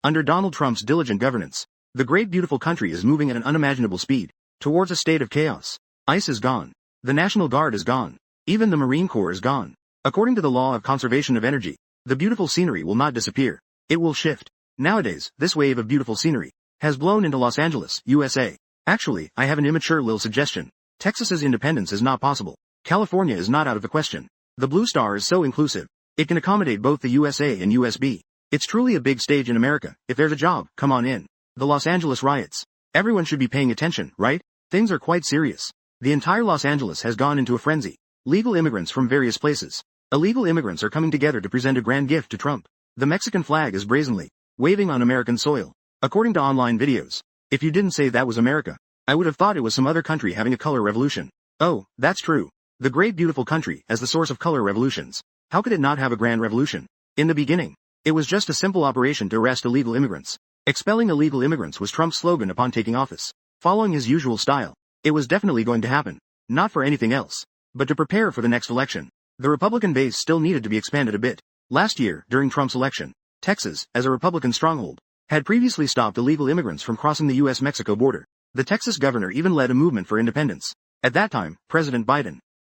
Under Donald Trump's diligent governance, the great beautiful country is moving at an unimaginable speed towards a state of chaos. ICE is gone. The National Guard is gone. Even the Marine Corps is gone. According to the law of conservation of energy, the beautiful scenery will not disappear. It will shift. Nowadays, this wave of beautiful scenery has blown into Los Angeles, USA. Actually, I have an immature little suggestion. Texas's independence is not possible. California is not out of the question. The Blue Star is so inclusive. It can accommodate both the USA and USB. It's truly a big stage in America. If there's a job, come on in. The Los Angeles riots. Everyone should be paying attention, right? Things are quite serious. The entire Los Angeles has gone into a frenzy. Legal immigrants from various places. Illegal immigrants are coming together to present a grand gift to Trump. The Mexican flag is brazenly waving on American soil. According to online videos, if you didn't say that was America, I would have thought it was some other country having a color revolution. Oh, that's true. The great beautiful country as the source of color revolutions. How could it not have a grand revolution? In the beginning, it was just a simple operation to arrest illegal immigrants. Expelling illegal immigrants was Trump's slogan upon taking office. Following his usual style, it was definitely going to happen. Not for anything else, but to prepare for the next election. The Republican base still needed to be expanded a bit. Last year, during Trump's election, Texas, as a Republican stronghold, had previously stopped illegal immigrants from crossing the U.S.-Mexico border. The Texas governor even led a movement for independence. At that time, President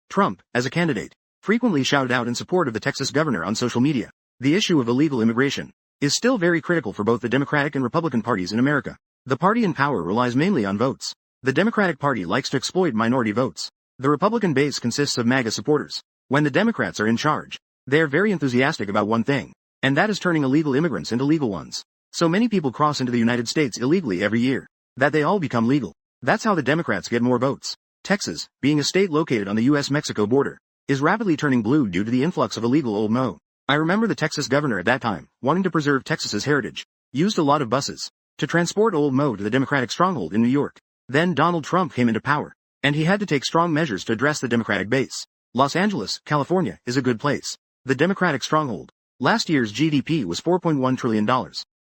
Trump, as a candidate, frequently shouted out in support of the Texas governor on social media. The issue of illegal immigration is still very critical for both the Democratic and Republican parties in America. The party in power relies mainly on votes. The Democratic Party likes to exploit minority votes. The Republican base consists of MAGA supporters. When the Democrats are in charge, they are very enthusiastic about one thing, and that is turning illegal immigrants into legal ones. So many people cross into the United States illegally every year, that they all become legal. That's how the Democrats get more votes. Texas, being a state located on the U.S.-Mexico border, is rapidly turning blue due to the influx of illegal old Mo. I remember the Texas governor at that time, wanting to preserve Texas's heritage, used a lot of buses to transport old Mo to the Democratic stronghold in New York. Then Donald Trump came into power, and he had to take strong measures to address the Democratic base. Los Angeles, California, is a good place. The Democratic stronghold. Last year's GDP was $4.1 trillion,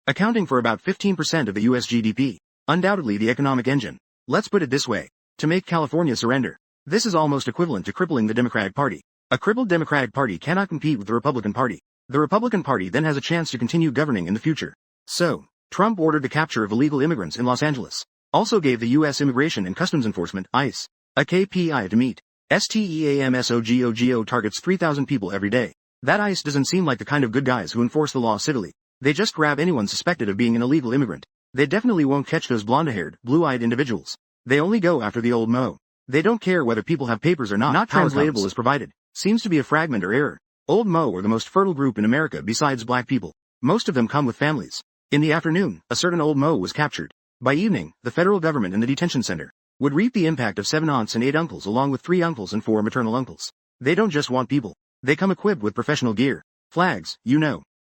accounting for about 15% of the U.S. GDP. Undoubtedly the economic engine. Let's put it this way. To make California surrender. This is almost equivalent to crippling the Democratic Party. A crippled Democratic Party cannot compete with the Republican Party. The Republican Party then has a chance to continue governing in the future. So, Trump ordered the capture of illegal immigrants in Los Angeles. Also gave the U.S. Immigration and Customs Enforcement, ICE, a KPI to meet. STEAMSOGOGO targets 3,000 people every day. That ICE doesn't seem like the kind of good guys who enforce the law civilly. They just grab anyone suspected of being an illegal immigrant. They definitely won't catch those blonde-haired, blue-eyed individuals. They only go after the old Mo. They don't care whether people have papers or not. Not translatable is provided. Seems to be a fragment or error. Old Mo are the most fertile group in America besides black people. Most of them come with families. In the afternoon, a certain old Mo was captured. By evening, the federal government and the detention center would reap the impact of 7 aunts and 8 uncles along with 3 uncles and 4 maternal uncles. They don't just want people. They come equipped with professional gear. Flags,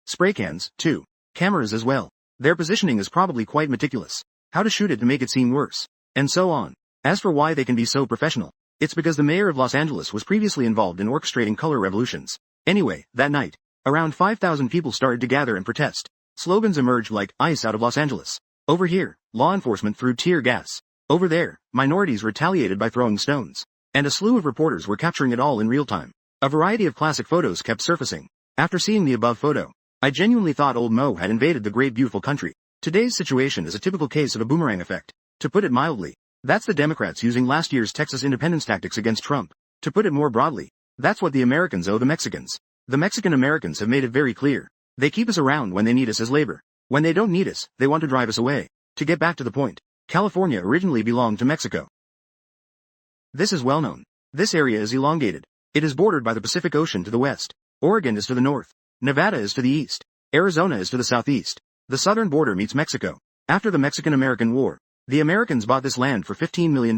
spray cans, too. Cameras as well. Their positioning is probably quite meticulous. How to shoot it to make it seem worse. And so on. As for why they can be so professional, it's because the mayor of Los Angeles was previously involved in orchestrating color revolutions. Anyway, that night, around 5,000 people started to gather and protest. Slogans emerged like, ICE out of Los Angeles. Over here, law enforcement threw tear gas. Over there, minorities retaliated by throwing stones. And a slew of reporters were capturing it all in real time. A variety of classic photos kept surfacing. After seeing the above photo, I genuinely thought old Mo had invaded the great beautiful country. Today's situation is a typical case of a boomerang effect. To put it mildly, that's the Democrats using last year's Texas independence tactics against Trump. To put it more broadly, that's what the Americans owe the Mexicans. The Mexican Americans have made it very clear. They keep us around when they need us as labor. When they don't need us, they want to drive us away. To get back to the point, California originally belonged to Mexico. This is well known. This area is elongated. It is bordered by the Pacific Ocean to the west. Oregon is to the north. Nevada is to the east. Arizona is to the southeast. The southern border meets Mexico. After the Mexican-American War, the Americans bought this land for $15 million.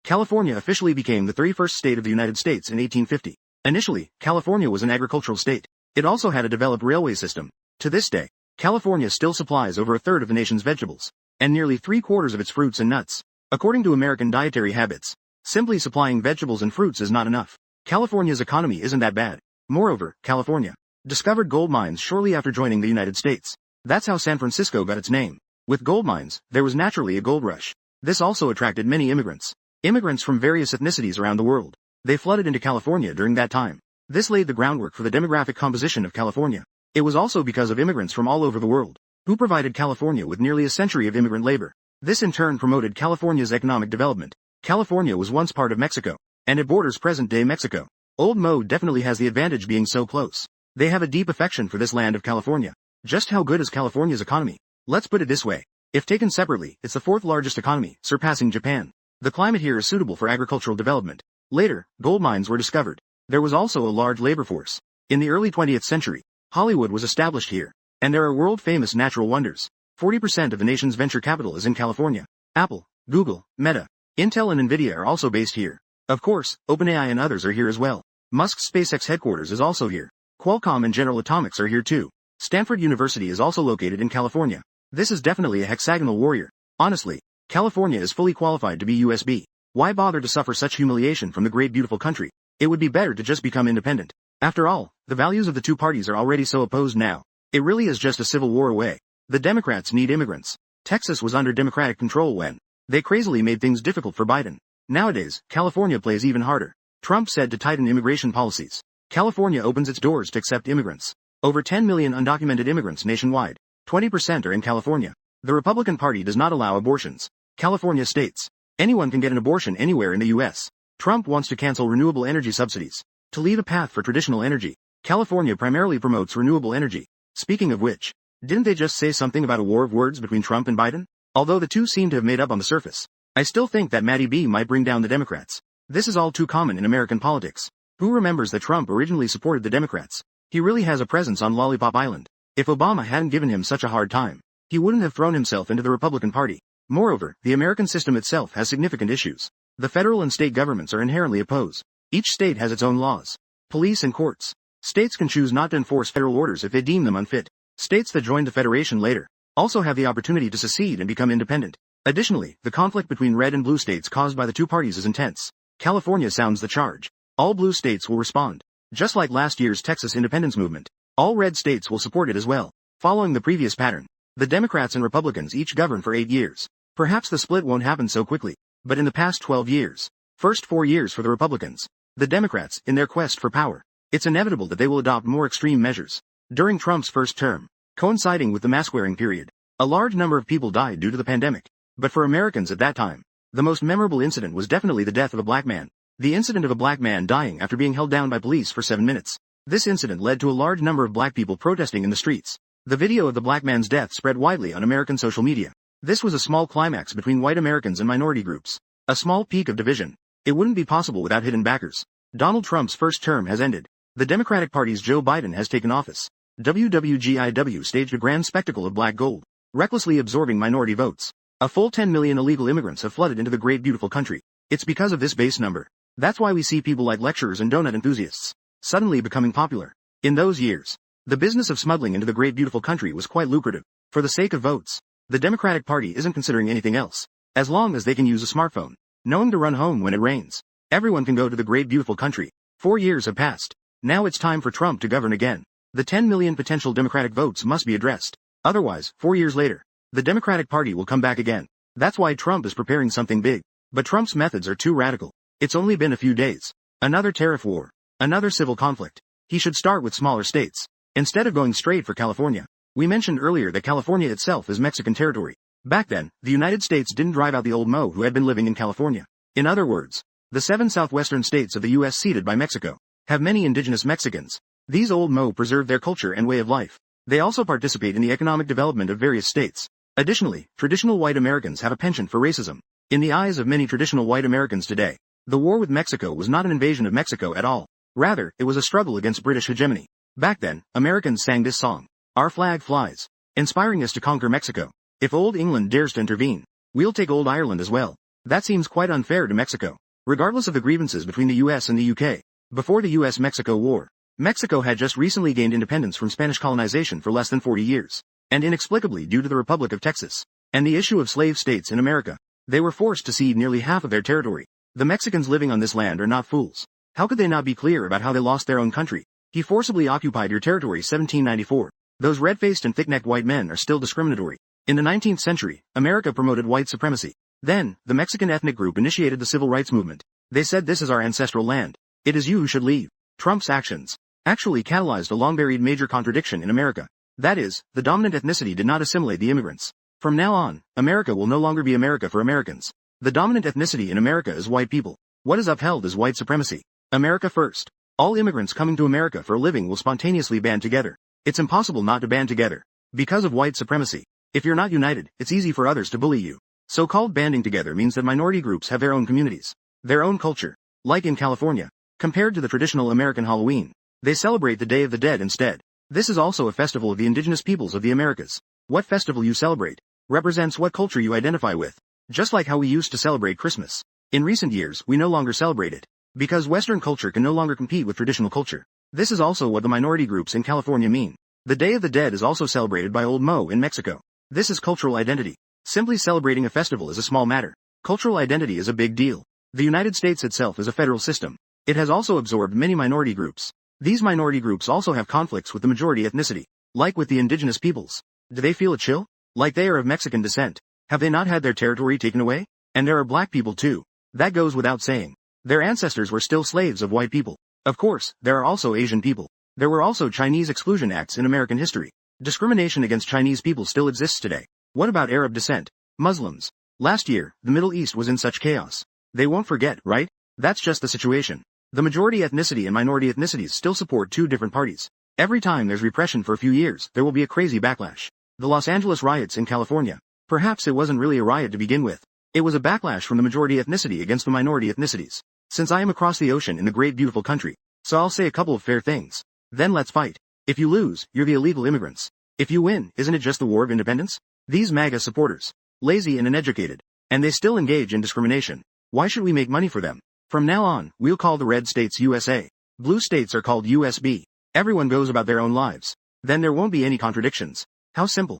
California officially became the 31st state of the United States in 1850. Initially, California was an agricultural state. It also had a developed railway system. To this day, California still supplies over a third of the nation's vegetables, and nearly 3/4 of its fruits and nuts. According to American dietary habits, simply supplying vegetables and fruits is not enough. California's economy isn't that bad. Moreover, California discovered gold mines shortly after joining the United States. That's how San Francisco got its name. With gold mines, there was naturally a gold rush. This also attracted many immigrants. Immigrants from various ethnicities around the world. They flooded into California during that time. This laid the groundwork for the demographic composition of California. It was also because of immigrants from all over the world who provided California with nearly a century of immigrant labor. This in turn promoted California's economic development. California was once part of Mexico, and it borders present-day Mexico. Old Mo definitely has the advantage being so close. They have a deep affection for this land of California. Just how good is California's economy? Let's put it this way. If taken separately, it's the fourth largest economy, surpassing Japan. The climate here is suitable for agricultural development. Later, gold mines were discovered. There was also a large labor force. In the early 20th century, Hollywood was established here, and there are world-famous natural wonders. 40% of the nation's venture capital is in California. Apple, Google, Meta, Intel and Nvidia are also based here. Of course, OpenAI and others are here as well. Musk's SpaceX headquarters is also here. Qualcomm and General Atomics are here too. Stanford University is also located in California. This is definitely a hexagonal warrior. Honestly, California is fully qualified to be USB. Why bother to suffer such humiliation from the great beautiful country? It would be better to just become independent. After all, the values of the two parties are already so opposed now. It really is just a civil war away. The Democrats need immigrants. Texas was under Democratic control when they crazily made things difficult for Biden. Nowadays, California plays even harder. Trump said to tighten immigration policies. California opens its doors to accept immigrants. Over 10 million undocumented immigrants nationwide. 20% are in California. The Republican Party does not allow abortions. California states, anyone can get an abortion anywhere in the U.S. Trump wants to cancel renewable energy subsidies. To leave a path for traditional energy, California primarily promotes renewable energy. Speaking of which, didn't they just say something about a war of words between Trump and Biden? Although the two seem to have made up on the surface, I still think that Matty B might bring down the Democrats. This is all too common in American politics. Who remembers that Trump originally supported the Democrats? He really has a presence on Lollipop Island. If Obama hadn't given him such a hard time, he wouldn't have thrown himself into the Republican Party. Moreover, the American system itself has significant issues. The federal and state governments are inherently opposed. Each state has its own laws, police and courts. States can choose not to enforce federal orders if they deem them unfit. States that joined the Federation later also have the opportunity to secede and become independent. Additionally, the conflict between red and blue states caused by the two parties is intense. California sounds the charge. All blue states will respond. Just like last year's Texas independence movement, all red states will support it as well. Following the previous pattern, the Democrats and Republicans each govern for 8 years. Perhaps the split won't happen so quickly, but in the past 12 years, first 4 years for the Republicans, the Democrats, in their quest for power, it's inevitable that they will adopt more extreme measures. During Trump's first term, coinciding with the mask-wearing period, a large number of people died due to the pandemic. But for Americans at that time, the most memorable incident was definitely the death of a black man. The incident of a black man dying after being held down by police for 7 minutes. This incident led to a large number of black people protesting in the streets. The video of the black man's death spread widely on American social media. This was a small climax between white Americans and minority groups. A small peak of division. It wouldn't be possible without hidden backers. Donald Trump's first term has ended. The Democratic Party's Joe Biden has taken office. WWGIW staged a grand spectacle of black gold, recklessly absorbing minority votes. A full 10 million illegal immigrants have flooded into the great beautiful country. It's because of this base number. That's why we see people like lecturers and donut enthusiasts suddenly becoming popular. In those years, the business of smuggling into the great beautiful country was quite lucrative. For the sake of votes, the Democratic Party isn't considering anything else. As long as they can use a smartphone, knowing to run home when it rains, everyone can go to the great beautiful country. 4 years have passed. Now it's time for Trump to govern again. The 10 million potential Democratic votes must be addressed. Otherwise, 4 years later, the Democratic Party will come back again. That's why Trump is preparing something big. But Trump's methods are too radical. It's only been a few days. Another tariff war. Another civil conflict. He should start with smaller states, instead of going straight for California. We mentioned earlier that California itself is Mexican territory. Back then, the United States didn't drive out the old Mo who had been living in California. In other words, the 7 southwestern states of the U.S. ceded by Mexico have many indigenous Mexicans. These old Mo preserve their culture and way of life. They also participate in the economic development of various states. Additionally, traditional white Americans have a penchant for racism. In the eyes of many traditional white Americans today, the war with Mexico was not an invasion of Mexico at all. Rather, it was a struggle against British hegemony. Back then, Americans sang this song, "Our flag flies," inspiring us to conquer Mexico. If old England dares to intervene, we'll take old Ireland as well. That seems quite unfair to Mexico. Regardless of the grievances between the US and the UK, before the US-Mexico War, Mexico had just recently gained independence from Spanish colonization for less than 40 years. And inexplicably due to the Republic of Texas, and the issue of slave states in America, they were forced to cede nearly half of their territory. The Mexicans living on this land are not fools. How could they not be clear about how they lost their own country? He forcibly occupied your territory 1794. Those red-faced and thick-necked white men are still discriminatory. In the 19th century, America promoted white supremacy. Then, the Mexican ethnic group initiated the civil rights movement. They said this is our ancestral land. It is you who should leave. Trump's actions actually catalyzed a long-buried major contradiction in America. That is, the dominant ethnicity did not assimilate the immigrants. From now on, America will no longer be America for Americans. The dominant ethnicity in America is white people. What is upheld is white supremacy. America first. All immigrants coming to America for a living will spontaneously band together. It's impossible not to band together. Because of white supremacy. If you're not united, it's easy for others to bully you. So-called banding together means that minority groups have their own communities, their own culture. Like in California, compared to the traditional American Halloween, they celebrate the Day of the Dead instead. This is also a festival of the indigenous peoples of the Americas. What festival you celebrate represents what culture you identify with. Just like how we used to celebrate Christmas. In recent years, we no longer celebrate it. Because Western culture can no longer compete with traditional culture. This is also what the minority groups in California mean. The Day of the Dead is also celebrated by Old Mo in Mexico. This is cultural identity. Simply celebrating a festival is a small matter. Cultural identity is a big deal. The United States itself is a federal system. It has also absorbed many minority groups. These minority groups also have conflicts with the majority ethnicity. Like with the indigenous peoples. Do they feel a chill? Like they are of Mexican descent. Have they not had their territory taken away? And there are black people too. That goes without saying. Their ancestors were still slaves of white people. Of course, there are also Asian people. There were also Chinese exclusion acts in American history. Discrimination against Chinese people still exists today. What about Arab descent? Muslims. Last year, the Middle East was in such chaos. They won't forget, right? That's just the situation. The majority ethnicity and minority ethnicities still support two different parties. Every time there's repression for a few years, there will be a crazy backlash. The Los Angeles riots in California. Perhaps it wasn't really a riot to begin with. It was a backlash from the majority ethnicity against the minority ethnicities. Since I am across the ocean in the great beautiful country, so I'll say a couple of fair things. Then let's fight. If you lose, you're the illegal immigrants. If you win, isn't it just the War of Independence? These MAGA supporters. Lazy and uneducated. And they still engage in discrimination. Why should we make money for them? From now on, we'll call the red states USA. Blue states are called USB. Everyone goes about their own lives. Then there won't be any contradictions. How simple.